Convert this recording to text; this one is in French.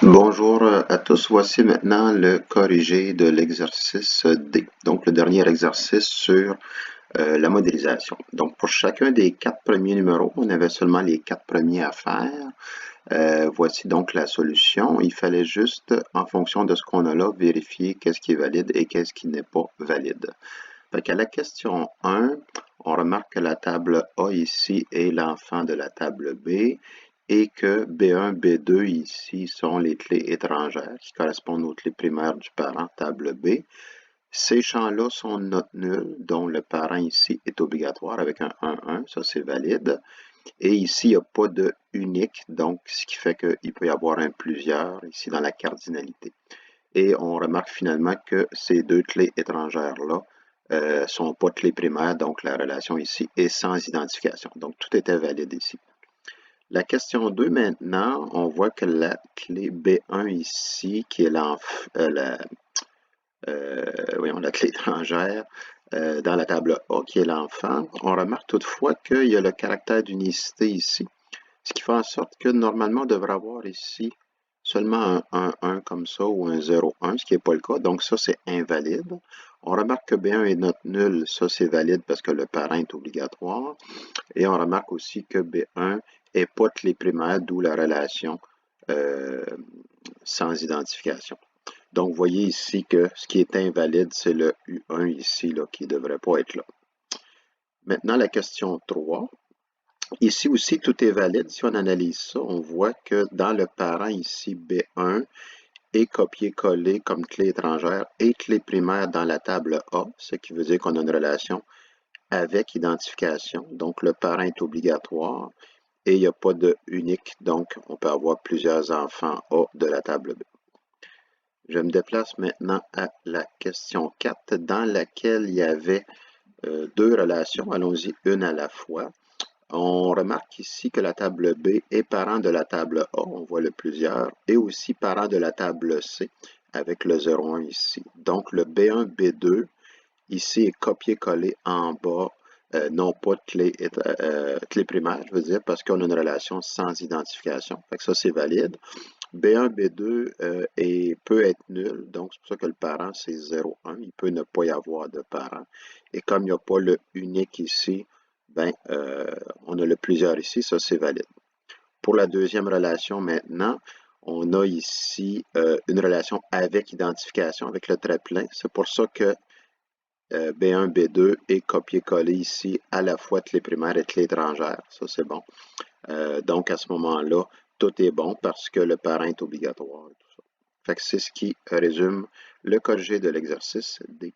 Bonjour à tous, voici maintenant le corrigé de l'exercice D, donc le dernier exercice sur la modélisation. Donc pour chacun des 4 premiers numéros, on avait seulement les 4 premiers à faire. Voici donc la solution. Il fallait juste, en fonction de ce qu'on a là, vérifier qu'est-ce qui est valide et qu'est-ce qui n'est pas valide. Fait qu'à la question 1, on remarque que la table A ici est l'enfant de la table B et que B1, B2 ici sont les clés étrangères qui correspondent aux clés primaires du parent table B. Ces champs-là sont not nuls, dont le parent ici est obligatoire avec un 1, ça c'est valide. Et ici, il n'y a pas de unique, donc ce qui fait qu'il peut y avoir un plusieurs ici dans la cardinalité. Et on remarque finalement que ces deux clés étrangères-là sont pas clés primaires, donc la relation ici est sans identification. Donc tout était valide ici. La question 2 maintenant, on voit que la clé B1 ici, qui est la clé étrangère dans la table A, qui est l'enfant, on remarque toutefois qu'il y a le caractère d'unicité ici, ce qui fait en sorte que normalement on devrait avoir ici seulement un 1 comme ça ou un 0, 1, ce qui n'est pas le cas. Donc ça, c'est invalide. On remarque que B1 est not nul. Ça, c'est valide parce que le parent est obligatoire. Et on remarque aussi que B1 n'est pas clé primaire, d'où la relation euh, sans identification. Donc, vous voyez ici que ce qui est invalide, c'est le U1 ici, là, qui ne devrait pas être là. Maintenant, la question 3. Ici aussi, tout est valide. Si on analyse ça, on voit que dans le parent ici, B1 est copié-collé comme clé étrangère et clé primaire dans la table A, ce qui veut dire qu'on a une relation avec identification. Donc, le parent est obligatoire et il n'y a pas de unique, donc on peut avoir plusieurs enfants A de la table B. Je me déplace maintenant à la question 4, dans laquelle il y avait deux relations. Allons-y une à la fois. On remarque ici que la table B est parent de la table A, on voit le plusieurs, et aussi parent de la table C, avec le 0,1 ici. Donc le B1, B2, ici est copié-collé en bas, non pas de clé primaire, je veux dire, parce qu'on a une relation sans identification. Fait que ça, c'est valide. B1, B2 peut être nul, donc c'est pour ça que le parent, c'est 0,1. Il peut ne pas y avoir de parent. Et comme il n'y a pas le unique ici, ben, on a le plusieurs ici, ça c'est valide. Pour la deuxième relation maintenant, on a ici une relation avec identification, avec le trait plein. C'est pour ça que B1, B2 est copié-collé ici à la fois clé primaire et clé étrangère. Ça c'est bon. Donc à ce moment-là, tout est bon parce que le parent est obligatoire. Tout ça. Fait que c'est ce qui résume le corrigé de l'exercice D.